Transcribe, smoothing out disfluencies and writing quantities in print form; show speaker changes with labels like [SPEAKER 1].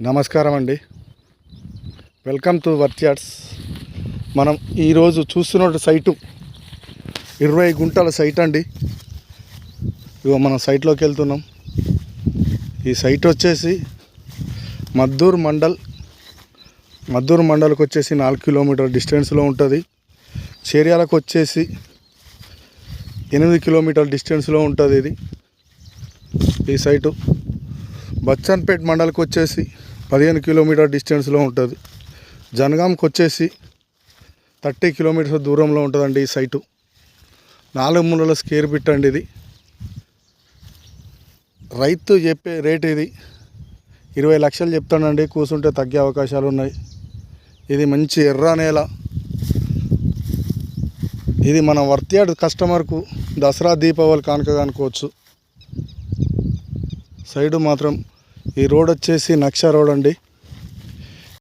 [SPEAKER 1] నమస్కారం అండి. Welcome to worthyards. మనం ఈరోజు చూస్తున్న సైటు 20 గుంటల సైట్ అండి. ఇగో మనం సైట్లోకి వెళ్తున్నాం. ఈ సైట్ వచ్చేసి మద్దూరు మండల్కి వచ్చేసి 4 కిలోమీటర్ డిస్టెన్స్లో ఉంటుంది. చేర్యాలకు వచ్చేసి 8 కిలోమీటర్ డిస్టెన్స్లో ఉంటుంది ఈ సైటు. బచ్చన్పేట్ మండల్కి వచ్చేసి 15 కిలోమీటర్ డిస్టెన్స్లో ఉంటుంది. జనగాంకి వచ్చేసి 30 కిలోమీటర్స్ దూరంలో ఉంటుందండి ఈ సైటు. 4 మూలల స్క్వేర్ ఫీట్ అండి ఇది. రైతు చెప్పే రేట్ ఇది 20 లక్షలు చెప్తానండి. కూర్చుంటే తగ్గే అవకాశాలు ఉన్నాయి. ఇది మంచి ఎర్ర నేల. ఇది మన వర్త్యార్డ్ కస్టమర్కు దసరా దీపావళి కానుకగా అనుకోవచ్చు. సైడు మాత్రం ఈ రోడ్ వచ్చేసి నక్ష రోడ్ అండి.